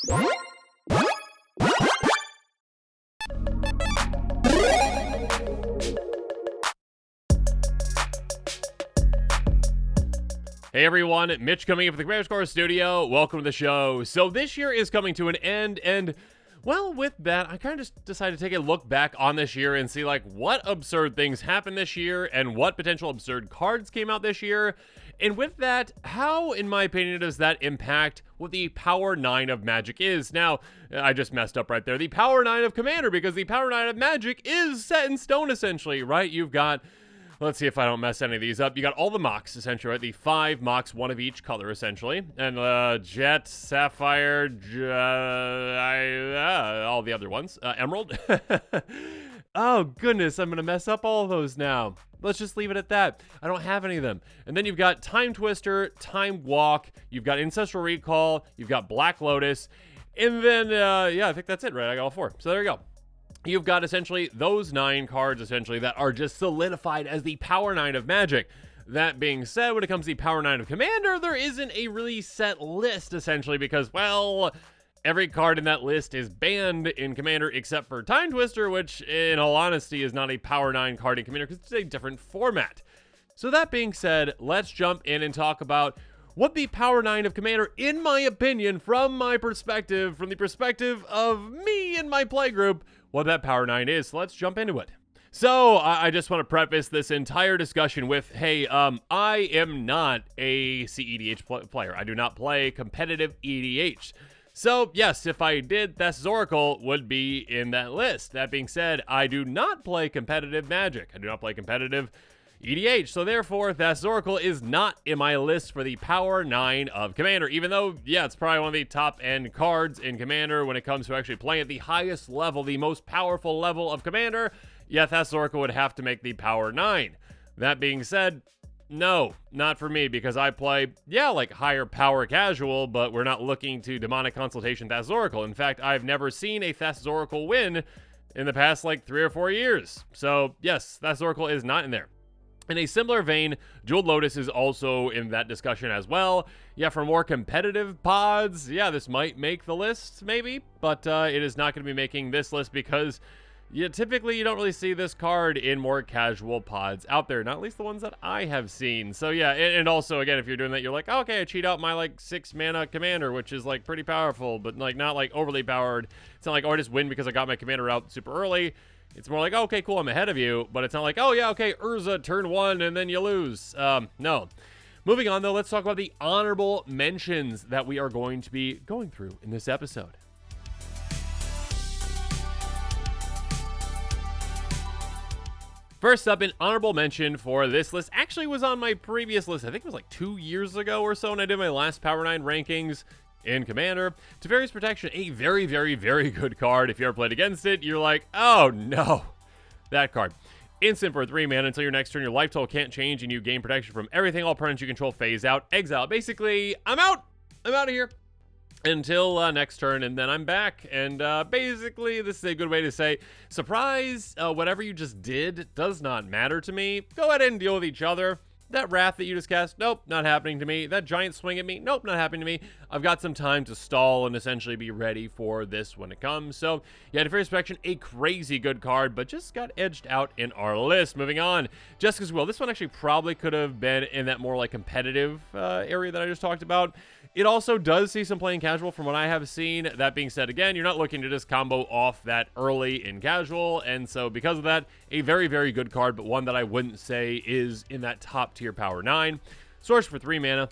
Hey everyone, Mitch coming in from the Commander Score Studio. Welcome to the show. So this year is coming to an end, and well, with that, I kind of just decided to take a look back on this year and see like what absurd things happened this year and what potential absurd cards came out this year. And with that, how, in my opinion, does that impact what the Power 9 of Magic is? Now, I just messed up right there. The Power 9 of Commander, because the Power 9 of Magic is set in stone, essentially, right? You've got, let's see if I don't mess any of these up. You got all the mocks, essentially, right? The 5 mocks, one of each color, essentially. And Jet, Sapphire, all the other ones. Emerald. Oh, goodness, I'm going to mess up all of those now. Let's just leave it at that. I don't have any of them. And then you've got Time Twister, Time Walk, you've got Ancestral Recall, you've got Black Lotus, and then, yeah, I think that's it, right? I got all 4. So there you go. You've got essentially those 9 cards, essentially, that are just solidified as the Power 9 of Magic. That being said, when it comes to the Power 9 of Commander, there isn't a really set list, essentially, because, well, every card in that list is banned in Commander except for Time Twister, which, in all honesty, is not a Power 9 card in Commander because it's a different format. So that being said, let's jump in and talk about what the Power 9 of Commander, in my opinion, from my perspective, from the perspective of me and my playgroup, what that Power 9 is. So let's jump into it. So I just want to preface this entire discussion with, hey, I am not a CEDH player. I do not play competitive EDH. So, yes, if I did, Thassa's Oracle would be in that list. That being said, I do not play competitive Magic. I do not play competitive EDH. So, therefore, Thassa's Oracle is not in my list for the Power 9 of Commander. Even though, yeah, it's probably one of the top-end cards in Commander when it comes to actually playing at the highest level, the most powerful level of Commander, yeah, Thassa's Oracle would have to make the Power 9. That being said, no, not for me, because I play, yeah, like higher power casual, but we're not looking to Demonic Consultation Thassa's Oracle. In fact, I've never seen a Thassa's Oracle win in the past like 3 or 4 years. So yes, Thassa's Oracle is not in there. In a similar vein, Jeweled Lotus is also in that discussion as well. Yeah, for more competitive pods, yeah, this might make the list, maybe, but it is not going to be making this list because yeah, typically you don't really see this card in more casual pods out there, not at least the ones that I have seen. So yeah, and also, again, if you're doing that, you're like, oh, okay, I cheat out my like 6 mana commander, which is like pretty powerful, but like not like overly powered. It's not like, oh, I just win because I got my commander out super early. It's more like, oh, okay, cool, I'm ahead of you, but it's not like, oh yeah, okay, Urza turn 1 and then you lose. No. Moving on though, let's talk about the honorable mentions that we are going to be going through in this episode. First up, an honorable mention for this list actually was on my previous list. I think it was like 2 years ago or so when I did my last Power 9 rankings in Commander. Teferi's Protection, a very, very, very good card. If you ever played against it, you're like, oh no, that card. Instant for 3 mana until your next turn, your life total can't change and you gain protection from everything all opponents you control phase out. Exile. Basically, I'm out. I'm out of here until next turn, and then I'm back. And basically, this is a good way to say, surprise, whatever you just did does not matter to me. Go ahead and deal with each other. That Wrath that you just cast, nope, not happening to me. That Giant Swing at me, nope, not happening to me. I've got some time to stall and essentially be ready for this when it comes. So, yeah, Teferi's Protection, a crazy good card, but just got edged out in our list. Moving on, Jessica's Will. This one actually probably could have been in that more like competitive area that I just talked about. It also does see some playing casual from what I have seen. That being said, again, you're not looking to just combo off that early in casual. And so because of that, a very, very good card, but one that I wouldn't say is in that top tier Power 9. Source for 3 mana.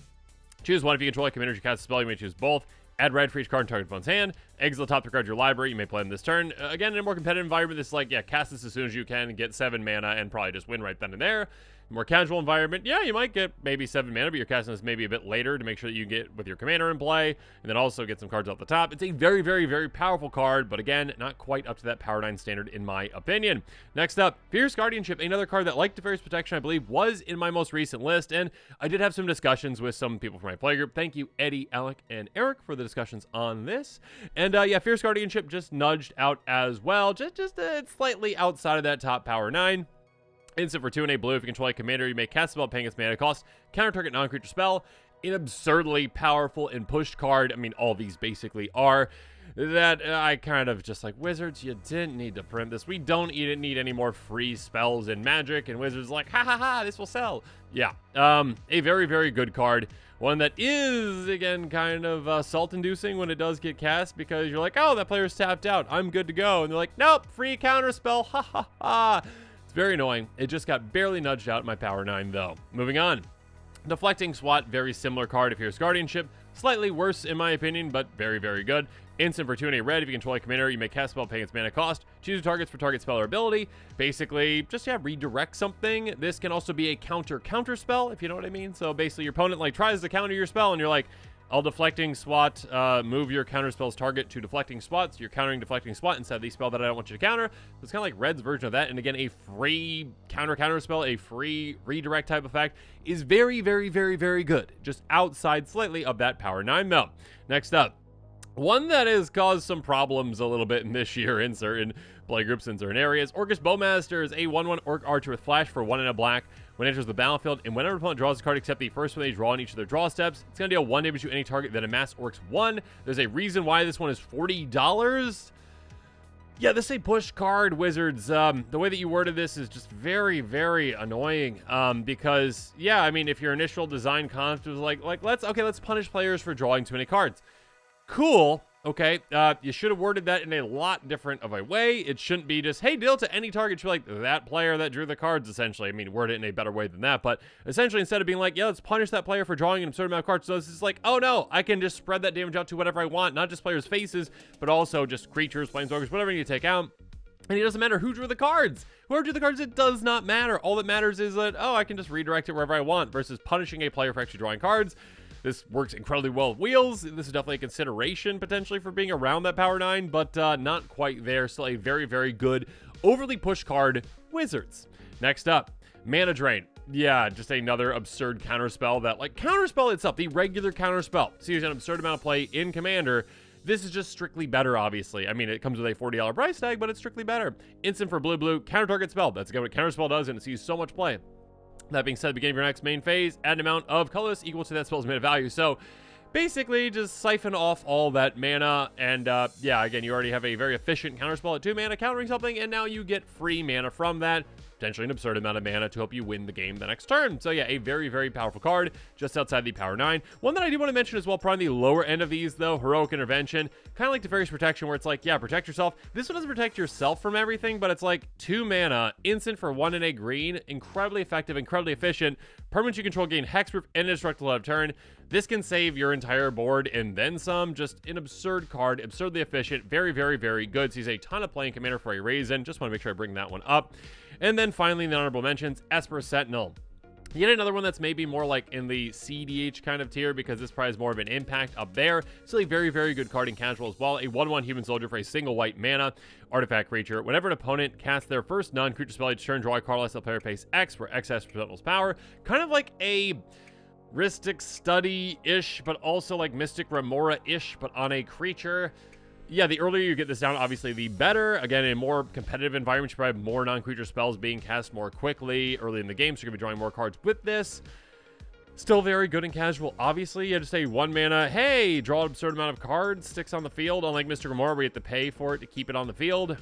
Choose one if you control a commander, you cast a spell, you may choose both. Add red for each card in target opponent's hand. Exile the top 3 cards of your library. You may play them this turn. Again, in a more competitive environment, this is like, yeah, cast this as soon as you can, get 7 mana, and probably just win right then and there. More casual environment, yeah, you might get maybe 7 mana, but you're casting this maybe a bit later to make sure that you get with your commander in play, and then also get some cards off the top. It's a very, very, very powerful card, but again, not quite up to that Power 9 standard in my opinion. Next up, Fierce Guardianship, another card that, like Teferi's Protection, I believe was in my most recent list, and I did have some discussions with some people from my playgroup. Thank you, Eddie, Alec, and Eric for the discussions on this. And yeah, Fierce Guardianship just nudged out as well, just slightly outside of that top Power 9. Instant for 2 and a blue. If you control a commander, you may cast a spell paying its mana cost, counter target non-creature spell. an absurdly powerful and pushed card. I mean, all these basically are. That I kind of just like, Wizards, you didn't need to print this. We don't need any more free spells in Magic. And Wizards like, ha ha ha, this will sell. Yeah, a very, very good card. One that is, again, kind of salt-inducing when it does get cast, because you're like, oh, that player's tapped out, I'm good to go. And they're like, nope, free counter spell, ha ha ha. It's very annoying. It just got barely nudged out in my Power 9, though. Moving on. Deflecting Swat, very similar card if here's Guardianship. Slightly worse in my opinion, but very, very good. Instant for 2 and a red. If you control a commander, you may cast a spell paying its mana cost. Choose your targets for target spell or ability. Basically, just, yeah, redirect something. This can also be a counter spell, if you know what I mean. So basically, your opponent, like, tries to counter your spell, and you're like, I'll deflecting swat, move your counter spell's target to deflecting swat. So you're countering deflecting swat instead of the spell that I don't want you to counter. So it's kind of like Red's version of that. And again, a free counter spell, a free redirect type effect is very, very, very, very good. Just outside slightly of that Power 9 though. Next up. One that has caused some problems a little bit in this year in certain play groups in certain areas. Orcish Bowmaster is a 1/1 Orc Archer with Flash for 1 and a black. When it enters the battlefield, and whenever an opponent draws a card except the first one they draw in each of their draw steps, it's going to deal 1 damage to any target that amass Orcs 1. There's a reason why this one is $40. Yeah, this is a push card, Wizards. The way that you worded this is just very, very annoying. Because, yeah, I mean, if your initial design concept was like let's punish players for drawing too many cards. Cool. Okay. You should have worded that in a lot different of a way. It shouldn't be just, hey, deal to any target. You should be like, that player that drew the cards, essentially. I mean, word it in a better way than that. But essentially, instead of being like, yeah, let's punish that player for drawing an absurd amount of cards. So this is like, oh no, I can just spread that damage out to whatever I want. Not just players' faces, but also just creatures, planeswalkers, whatever you take out. And it doesn't matter who drew the cards. Whoever drew the cards, it does not matter. All that matters is that, oh, I can just redirect it wherever I want versus punishing a player for actually drawing cards. This works incredibly well with wheels. This is definitely a consideration potentially for being around that Power 9, but not quite there. Still a very, very good, overly pushed card, Wizards. Next up, Mana Drain. Yeah, just another absurd counterspell that, like, counterspell itself, the regular counterspell, sees an absurd amount of play in Commander. This is just strictly better, obviously. I mean, it comes with a $40 price tag, but it's strictly better. Instant for blue, counter target spell. That's again what counterspell does, and it sees so much play. That being said, beginning of your next main phase, add an amount of colorless equal to that spell's mana value. So basically just siphon off all that mana, and yeah, again, you already have a very efficient counterspell at 2 mana countering something, and now you get free mana from that. Potentially an absurd amount of mana to help you win the game the next turn. So yeah, a very, very powerful card just outside the Power 9. One that I do want to mention as well, probably the lower end of these though, Heroic Intervention. Kind of like Nefarious Protection, where it's like, yeah, protect yourself. This one doesn't protect yourself from everything, but it's like 2 mana, instant for 1 and a green, incredibly effective, incredibly efficient. Permanents you control gain hexproof and indestructible out of turn. This can save your entire board and then some. Just an absurd card, absurdly efficient, very, very, very good. Sees a ton of play in Commander for a reason. Just want to make sure I bring that one up. And then finally, in the honorable mentions, Esper Sentinel. Yet another one that's maybe more like in the CDH kind of tier, because this probably has more of an impact up there. Still a very, very good card in casual as well. A 1/1 human soldier for a single white mana artifact creature. Whenever an opponent casts their first non-creature spell each turn, draw a card less the player pays X, where X has Sentinel's power. Kind of like a Rhystic Study-ish, but also like Mystic Remora-ish, but on a creature. Yeah, the earlier you get this down, obviously, the better. Again, in a more competitive environment, you probably have more non-creature spells being cast more quickly early in the game, so you're going to be drawing more cards with this. Still very good in casual. Obviously, you just say 1 mana, hey, draw an absurd amount of cards, sticks on the field. Unlike Mystic Remora, where you have to pay for it to keep it on the field.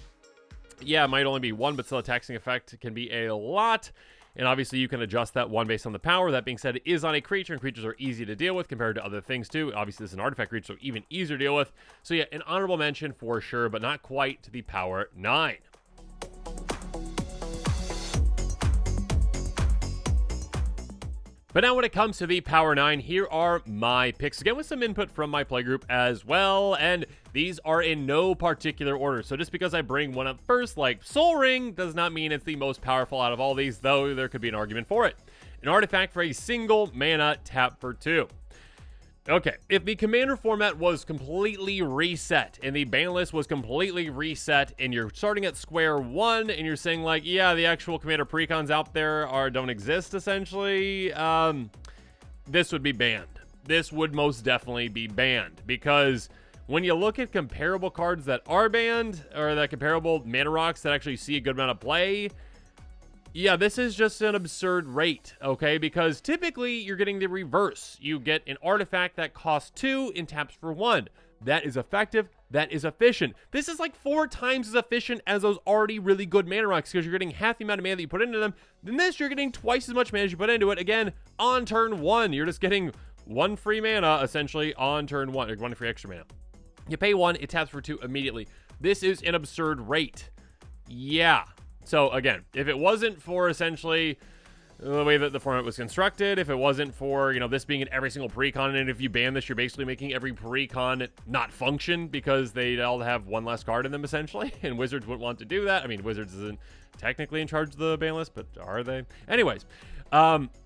Yeah, it might only be 1, but still a taxing effect can be a lot. And obviously, you can adjust that 1 based on the power. That being said, it is on a creature, and creatures are easy to deal with compared to other things, too. Obviously, this is an artifact creature, so even easier to deal with. So yeah, an honorable mention for sure, but not quite to the Power 9. But now when it comes to the Power 9, here are my picks, again with some input from my playgroup as well, and these are in no particular order. So just because I bring one up first, like Soul Ring, does not mean it's the most powerful out of all these, though there could be an argument for it. An artifact for a single mana, tap for 2. Okay, if the Commander format was completely reset and the ban list was completely reset and you're starting at square one and you're saying like, yeah, the actual Commander precons out there don't exist essentially, this would be banned. This would most definitely be banned, because when you look at comparable cards that are banned, or that comparable mana rocks that actually see a good amount of play, Yeah, this is just an absurd rate, okay? Because typically you're getting the reverse. You get an artifact that costs 2 and taps for 1. That is effective. That is efficient. This is like 4 times as efficient as those already really good mana rocks because you're getting half the amount of mana that you put into them. Then this, you're getting twice as much mana as you put into it. Again, on turn 1, you're just getting 1 free mana essentially on turn 1, or 1 free extra mana. You pay 1, it taps for 2 immediately. This is an absurd rate. Yeah. So again, if it wasn't for essentially the way that the format was constructed, if it wasn't for, this being in every single precon, and if you ban this, you're basically making every precon not function because they all have one less card in them essentially, and Wizards wouldn't want to do that. I mean, Wizards isn't technically in charge of the ban list, but are they? Anyways,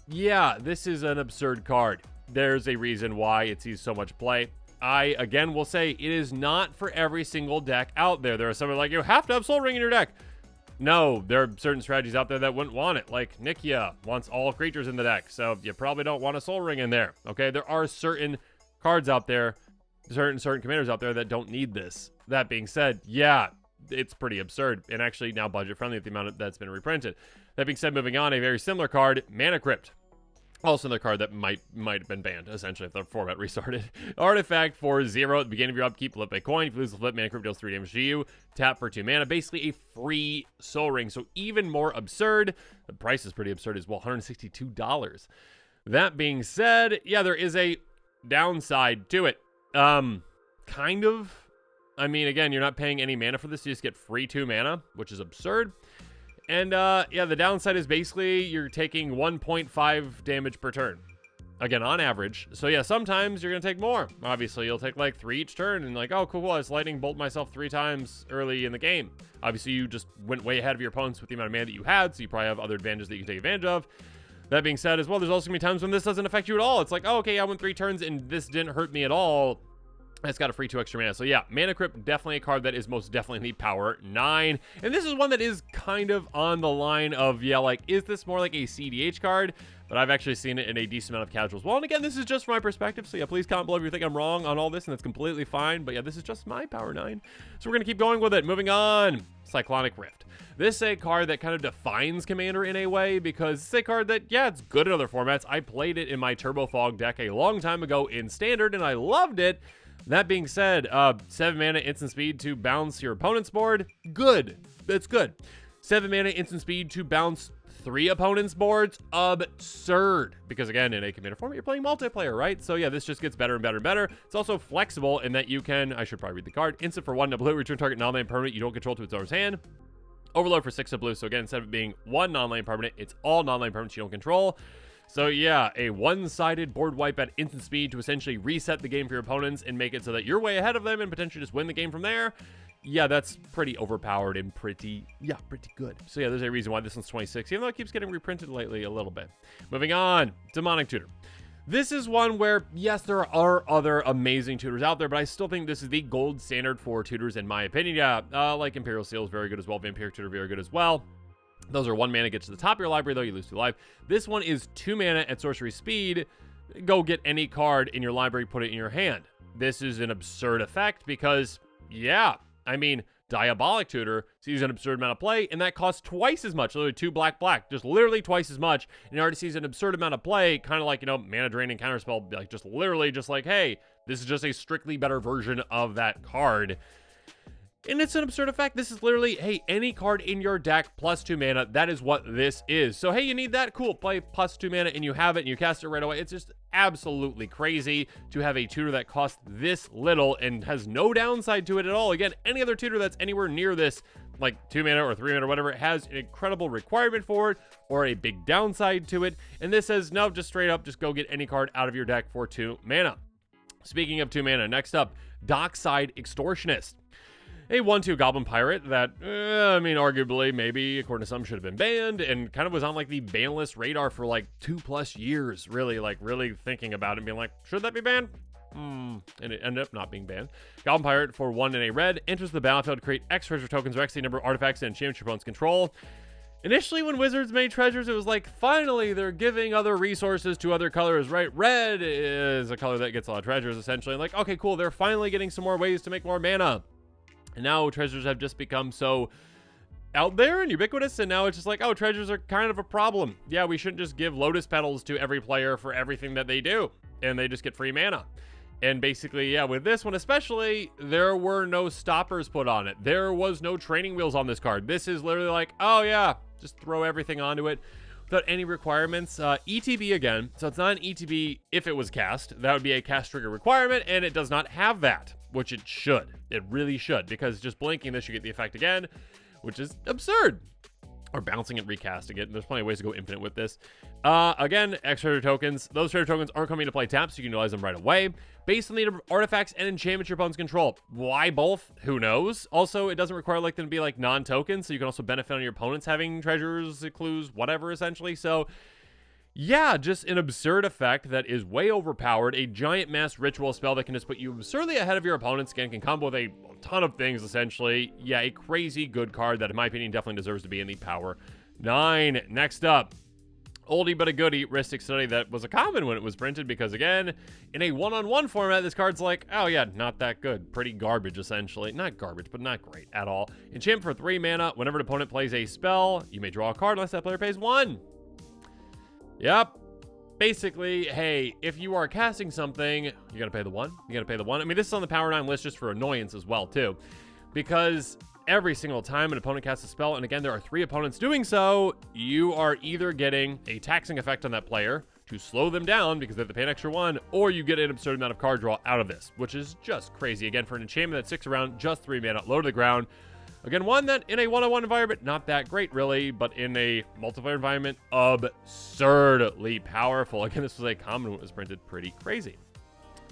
yeah, this is an absurd card. There's a reason why it sees so much play. I, again, will say it is not for every single deck out there. There are some like, you have to have Soul Ring in your deck. No, there are certain strategies out there that wouldn't want it. Like Nikia wants all creatures in the deck, so you probably don't want a Soul Ring in there. Okay, there are certain cards out there, certain commanders out there that don't need this. That being said, yeah, it's pretty absurd and actually now budget friendly with the amount that's been reprinted. That being said, moving on, a very similar card, Mana Crypt. Also another card that might have been banned, essentially, if the format restarted. Artifact for 0 at the beginning of your upkeep, flip a coin. If you lose the flip, Mana Crypt deals 3 damage to you. Tap for 2 mana. Basically a free Soul Ring. So even more absurd. The price is pretty absurd as well, $162. That being said, yeah, there is a downside to it. Kind of. I mean, again, you're not paying any mana for this. You just get free 2 mana, which is absurd. And, yeah, the downside is basically you're taking 1.5 damage per turn. Again, on average. So, yeah, sometimes you're going to take more. Obviously, you'll take, like, 3 each turn. And, like, oh, cool, I just lightning bolt myself 3 times early in the game. Obviously, you just went way ahead of your opponents with the amount of mana that you had. So, you probably have other advantages that you can take advantage of. That being said, as well, there's also going to be times when this doesn't affect you at all. It's like, oh, okay, I went 3 turns and this didn't hurt me at all. It's got a free 2 extra mana. So yeah, Mana Crypt, definitely a card that is most definitely power 9. And this is one that is kind of on the line of, yeah, like, is this more like a CDH card? But I've actually seen it in a decent amount of casuals. Well, and again, this is just from my perspective. So yeah, please comment below if you think I'm wrong on all this, and that's completely fine. But yeah, this is just my power 9. So we're going to keep going with it. Moving on. Cyclonic Rift. This is a card that kind of defines Commander in a way, because it's a card that, yeah, it's good in other formats. I played it in my Turbo Fog deck a long time ago in Standard, and I loved it. That being said, 7 mana instant speed to bounce your opponent's board. Good. That's good. 7 mana instant speed to bounce 3 opponents' boards. Absurd. Because again, in a commander format, you're playing multiplayer, right? So yeah, this just gets better and better and better. It's also flexible in that you can, I should probably read the card, instant for 1 blue, return target non-land permanent you don't control to its owner's hand. Overload for 6 of blue. So again, instead of it being 1 non-land permanent, it's all non-land permanents you don't control. So yeah, a one-sided board wipe at instant speed to essentially reset the game for your opponents and make it so that you're way ahead of them and potentially just win the game from there. Yeah, that's pretty overpowered and pretty good. So yeah, there's a reason why this one's 26, even though it keeps getting reprinted lately a little bit. Moving on, Demonic Tutor. This is one where, yes, there are other amazing tutors out there, but I still think this is the gold standard for tutors in my opinion. Yeah, like Imperial Seal is very good as well, Vampiric Tutor very good as well. Those are 1 mana, get to the top of your library, though, you lose 2 life. This one is 2 mana at sorcery speed. Go get any card in your library, put it in your hand. This is an absurd effect because, yeah, I mean, Diabolic Tutor sees an absurd amount of play, and that costs twice as much, literally 2 black, just literally twice as much, and it already sees an absurd amount of play, kind of like, Mana Drain and Counterspell, like, just literally just like, hey, this is just a strictly better version of that card. And it's an absurd effect. This is literally, hey, any card in your deck plus 2 mana, that is what this is. So, hey, you need that? Cool. Play plus 2 mana and you have it and you cast it right away. It's just absolutely crazy to have a tutor that costs this little and has no downside to it at all. Again, any other tutor that's anywhere near this, like 2 mana or 3 mana or whatever, has an incredible requirement for it or a big downside to it. And this says, no, just straight up, just go get any card out of your deck for 2 mana. Speaking of 2 mana, next up, Dockside Extortionist. A 1/2 Goblin Pirate that, I mean, arguably, maybe, according to some, should have been banned, and kind of was on, like, the ban list radar for, like, 2+ years, really, like, really thinking about it and being like, should that be banned? And it ended up not being banned. Goblin Pirate for 1 and a red, enters the battlefield to create X treasure tokens or X the number of artifacts and enchantments your opponents control. Initially, when Wizards made treasures, it was like, finally, they're giving other resources to other colors, right? Red is a color that gets a lot of treasures, essentially. Like, okay, cool, they're finally getting some more ways to make more mana. And now treasures have just become so out there and ubiquitous, and now it's just like, oh, treasures are kind of a problem. Yeah, we shouldn't just give Lotus Petals to every player for everything that they do, and they just get free mana. And basically, yeah, with this one especially, there were no stoppers put on it. There was no training wheels on this card. This is literally like, oh yeah, just throw everything onto it without any requirements. ETB again, so it's not an ETB if it was cast. That would be a cast trigger requirement, and it does not have that, which it should. It really should, because just blinking this, you get the effect again, which is absurd. Or bouncing it, recasting it. And there's plenty of ways to go infinite with this. Again, extra tokens. Those treasure tokens aren't coming to play tapped, so you can utilize them right away. Based on the number of artifacts and enchantments your opponents control. Why both? Who knows? Also, it doesn't require like them to be like non-tokens, so you can also benefit on your opponents having treasures, clues, whatever, essentially. So yeah, just an absurd effect that is way overpowered. A giant mass ritual spell that can just put you absurdly ahead of your opponents. Again, can combo with a ton of things, essentially. Yeah, a crazy good card that, in my opinion, definitely deserves to be in the Power 9. Next up, oldie but a goodie, Ristic Study that was a common when it was printed because, again, in a one-on-one format, this card's like, oh yeah, not that good. Pretty garbage, essentially. Not garbage, but not great at all. Enchant for 3 mana. Whenever an opponent plays a spell, you may draw a card unless that player pays 1. Yep. Basically, hey, if you are casting something, you gotta pay the 1. You gotta pay the 1. I mean, this is on the Power 9 list just for annoyance as well, too. Because every single time an opponent casts a spell, and again, there are 3 opponents doing so, you are either getting a taxing effect on that player to slow them down because they have to pay an extra 1, or you get an absurd amount of card draw out of this, which is just crazy. Again, for an enchantment that sticks around, just 3 mana, low to the ground. Again, one that in a one-on-one environment, not that great really, but in a multiplayer environment, absurdly powerful. Again, this was a common when it was printed, pretty crazy.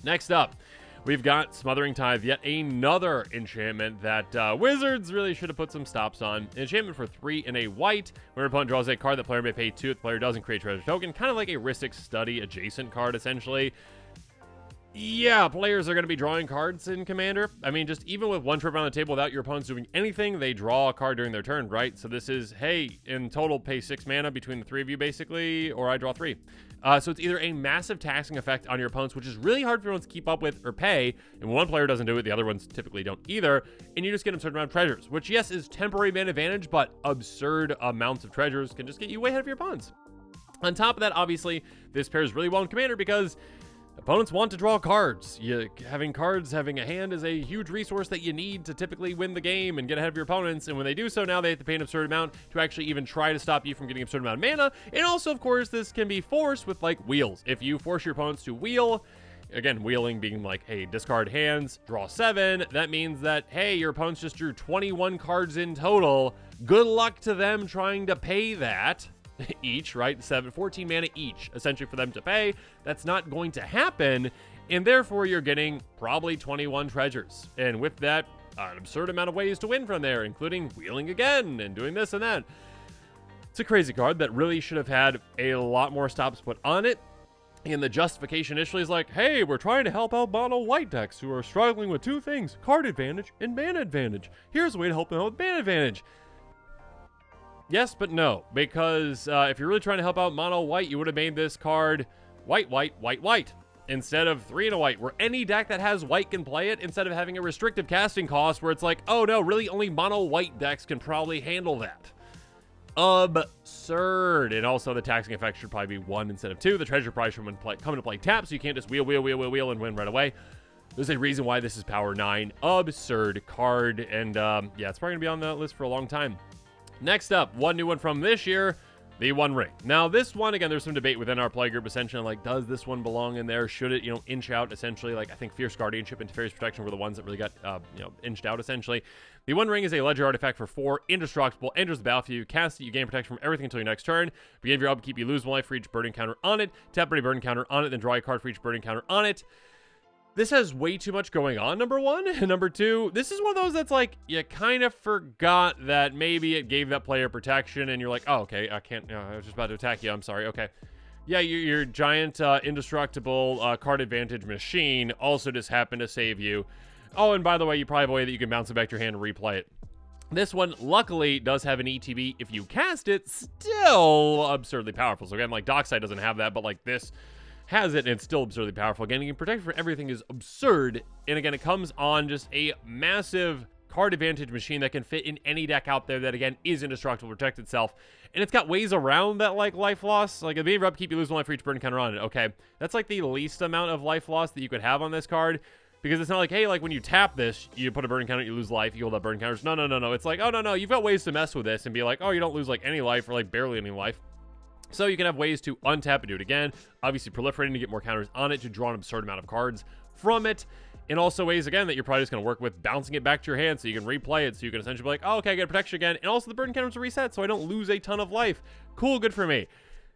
Next up, we've got Smothering Tithe, yet another enchantment that Wizards really should have put some stops on. An enchantment for 3 and a white. When an opponent draws a card, the player may pay 2 if the player doesn't create treasure token. Kind of like a Ristic Study adjacent card, essentially. Yeah, players are going to be drawing cards in Commander. I mean, just even with 1 trip around the table without your opponents doing anything, they draw a card during their turn, right? So this is, hey, in total, pay 6 mana between the 3 of you, basically, or I draw 3. So it's either a massive taxing effect on your opponents, which is really hard for anyone to keep up with or pay, and when one player doesn't do it, the other ones typically don't either, and you just get an absurd amount of treasures, which, yes, is temporary mana advantage, but absurd amounts of treasures can just get you way ahead of your opponents. On top of that, obviously, this pairs really well in Commander because opponents want to draw cards. Having a hand is a huge resource that you need to typically win the game and get ahead of your opponents. And when they do so, now they have to pay an absurd amount to actually even try to stop you from getting an absurd amount of mana. And also, of course, this can be forced with like wheels. If you force your opponents to wheel, again, wheeling being like, hey, discard hands, draw 7. That means that, hey, your opponents just drew 21 cards in total. Good luck to them trying to pay that. Each, right? 14 mana each, essentially, for them to pay. That's not going to happen, and therefore you're getting probably 21 treasures. And with that, an absurd amount of ways to win from there, including wheeling again and doing this and that. It's a crazy card that really should have had a lot more stops put on it. And the justification initially is like, hey, we're trying to help out mono white decks who are struggling with 2 things, card advantage and mana advantage. Here's a way to help them out with mana advantage. Yes, but no, because if you're really trying to help out mono white, you would have made this card white, white, white, white, instead of 3 and a white, where any deck that has white can play it, instead of having a restrictive casting cost where it's like, oh no, really only mono white decks can probably handle that. Absurd. And also the taxing effect should probably be 1 instead of 2. The treasure price should come into play tap, so you can't just wheel and win right away. There's a reason why this is Power 9. Absurd card, and yeah, it's probably gonna be on the list for a long time. Next up, one new one from this year, the One Ring. Now, this one, again, there's some debate within our play group, essentially, like, does this one belong in there? Should it, inch out, essentially? Like, I think Fierce Guardianship and Teferi's Protection were the ones that really got, inched out, essentially. The One Ring is a legendary artifact for 4, indestructible, enters the battlefield, cast it, you gain protection from everything until your next turn. Beginning of your upkeep, you lose 1 life for each burden counter on it, tap any burden counter on it, then draw a card for each burden counter on it. This has way too much going on, number 1. And number 2, this is one of those that's like, you kind of forgot that maybe it gave that player protection, and you're like, oh, okay, I can't, I was just about to attack you, I'm sorry, okay. Yeah, your giant, indestructible card advantage machine also just happened to save you. Oh, and by the way, you probably have a way that you can bounce it back to your hand and replay it. This one, luckily, does have an ETB. If you cast it, still absurdly powerful. So again, like, Dockside doesn't have that, but like this has it, and it's still absurdly powerful. Again, you can protect for everything is absurd, and again, it comes on just a massive card advantage machine that can fit in any deck out there that, again, is indestructible, protect itself. And it's got ways around that, like, life loss. Like, at the end of upkeep, you lose 1 life for each burn counter on it. Okay, that's, like, the least amount of life loss that you could have on this card. Because it's not like, hey, like, when you tap this, you put a burn counter, you lose life, you hold up burn counters. No, no, no, no. It's like, oh, no, no, you've got ways to mess with this and be like, oh, you don't lose, like, any life or, like, barely any life. So you can have ways to untap and do it again. Obviously, proliferating to get more counters on it to draw an absurd amount of cards from it. And also ways, again, that you're probably just going to work with bouncing it back to your hand so you can replay it. So you can essentially be like, oh, okay, I get protection again. And also the burn counters are reset so I don't lose a ton of life. Cool, good for me.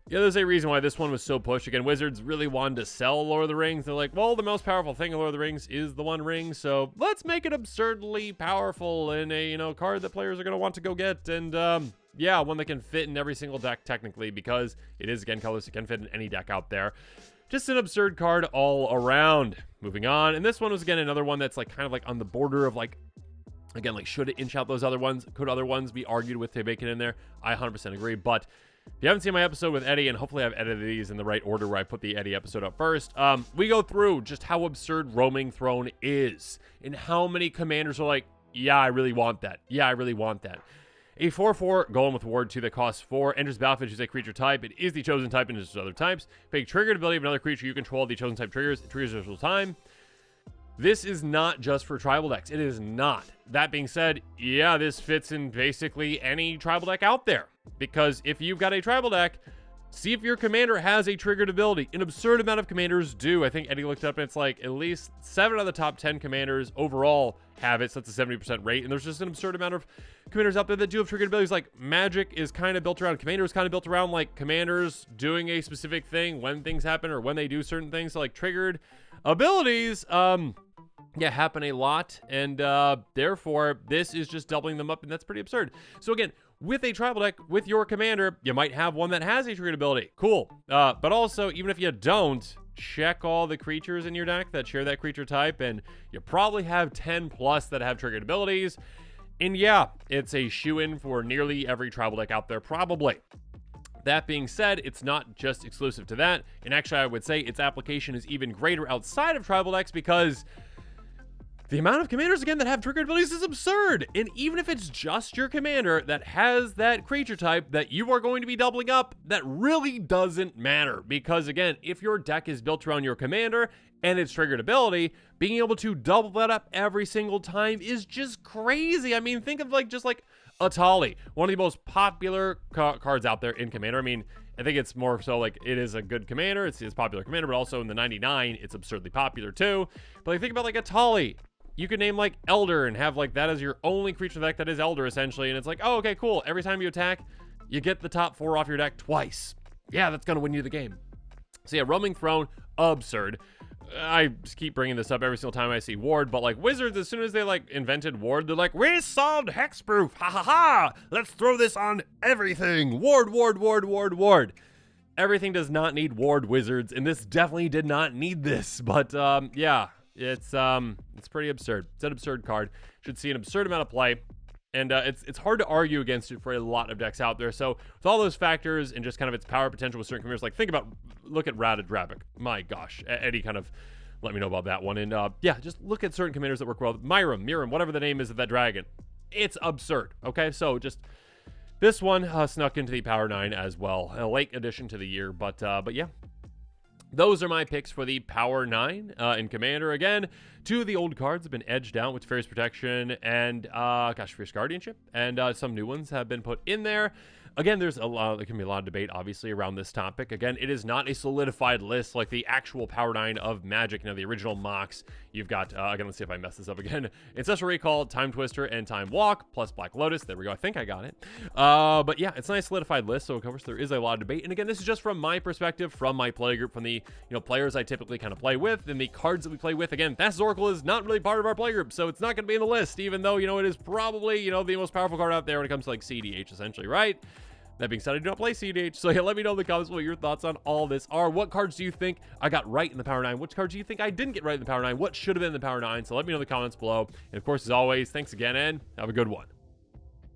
Yeah, there's a reason why this one was so pushed. Again, Wizards really wanted to sell Lord of the Rings. They're like, well, the most powerful thing in Lord of the Rings is the One Ring, so let's make it absurdly powerful in a, card that players are going to want to go get. And, yeah, one that can fit in every single deck, technically, because it is, again, colorless. It can fit in any deck out there. Just an absurd card all around. Moving on. And this one was, again, another one that's, like, kind of, like, on the border of, like, again, like, should it inch out those other ones? Could other ones be argued with to make it in there? I 100% agree, but if you haven't seen my episode with Eddie, and hopefully I've edited these in the right order where I put the Eddie episode up first, we go through just how absurd Roaming Throne is and how many commanders are like, yeah, I really want that. Yeah, I really want that. A 4/4 golem with ward 2 that costs 4, enters battlefield as a creature type. It is the chosen type and just other types. Pick triggered ability of another creature you control. The chosen type triggers. It triggers every time. This is not just for tribal decks. It is not. That being said, yeah, this fits in basically any tribal deck out there. Because if you've got a tribal deck, see if your commander has a triggered ability. An absurd amount of commanders do. I think Eddie looked up and it's like at least 7 out of the top 10 commanders overall have it. So that's a 70% rate. And there's just an absurd amount of commanders out there that do have triggered abilities. Like Magic is kind of built around, Commander is kind of built around like commanders doing a specific thing when things happen or when they do certain things. So like triggered abilities, yeah, happen a lot. And therefore, this is just doubling them up. And that's pretty absurd. So again, with a tribal deck, with your commander, you might have one that has a triggered ability. Cool. But also, even if you don't, check all the creatures in your deck that share that creature type, and you probably have 10 plus that have triggered abilities. And yeah, it's a shoo-in for nearly every tribal deck out there, probably. That being said, it's not just exclusive to that. And actually, I would say its application is even greater outside of tribal decks because the amount of commanders, again, that have triggered abilities is absurd. And even if it's just your commander that has that creature type that you are going to be doubling up, that really doesn't matter. Because, again, if your deck is built around your commander and its triggered ability, being able to double that up every single time is just crazy. I mean, think of, like, just like Atali, one of the most popular cards out there in Commander. I mean, I think it's more so like it is a good commander. It's a popular commander, but also in the 99, it's absurdly popular too. But like, think about like Atali. You could name like Elder and have like that as your only creature deck that is Elder essentially. And it's like, oh, okay, cool. Every time you attack, you get the top 4 off your deck twice. Yeah, that's going to win you the game. So yeah, Roaming Throne, absurd. I just keep bringing this up every single time I see Ward, but like Wizards, as soon as they like invented Ward, they're like, we solved hexproof. Ha ha ha. Let's throw this on everything. Ward, Ward, Ward, Ward, Ward. Everything does not need Ward, Wizards, and this definitely did not need this. But yeah. It's pretty absurd. It's an absurd card. Should see an absurd amount of play. And it's hard to argue against it for a lot of decks out there. So with all those factors and just kind of its power potential with certain commanders, like look at Routed Ravik. My gosh, Eddie kind of let me know about that one. And yeah, just look at certain commanders that work well. Miram, whatever the name is of that dragon. It's absurd. Okay, so just this one snuck into the Power 9 as well. A late addition to the year, but yeah. Those are my picks for the Power 9 in Commander. Again, 2 of the old cards have been edged out with Fierce Protection and, Fierce Guardianship. And some new ones have been put in there. Again, there can be a lot of debate, obviously, around this topic. Again, it is not a solidified list like the actual Power 9 of Magic, the original mocks. You've got, again, let's see if I mess this up again. Ancestral Recall, Time Twister, and Time Walk, plus Black Lotus. There we go. I think I got it. But yeah, it's not a solidified list, so of course there is a lot of debate. And again, this is just from my perspective, from my play group, from the players I typically kind of play with, and the cards that we play with. Again, Thassa's Oracle is not really part of our play group, so it's not going to be in the list, even though, it is probably, the most powerful card out there when it comes to like EDH, essentially, right? That being said, I do not play EDH, so yeah, let me know in the comments what your thoughts on all this are. What cards do you think I got right in the Power 9? Which cards do you think I didn't get right in the Power 9? What should have been in the Power 9? So let me know in the comments below. And of course, as always, thanks again, and have a good one.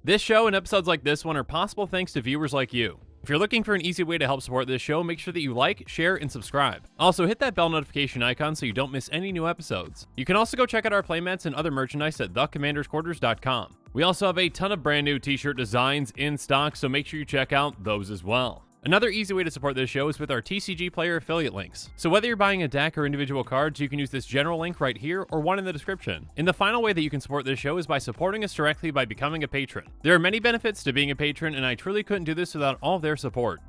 This show and episodes like this one are possible thanks to viewers like you. If you're looking for an easy way to help support this show, make sure that you like, share, and subscribe. Also, hit that bell notification icon so you don't miss any new episodes. You can also go check out our playmats and other merchandise at thecommandersquarters.com. We also have a ton of brand new t-shirt designs in stock, so make sure you check out those as well. Another easy way to support this show is with our TCG Player affiliate links. So whether you're buying a deck or individual cards, you can use this general link right here or one in the description. And the final way that you can support this show is by supporting us directly by becoming a patron. There are many benefits to being a patron, and I truly couldn't do this without all of their support.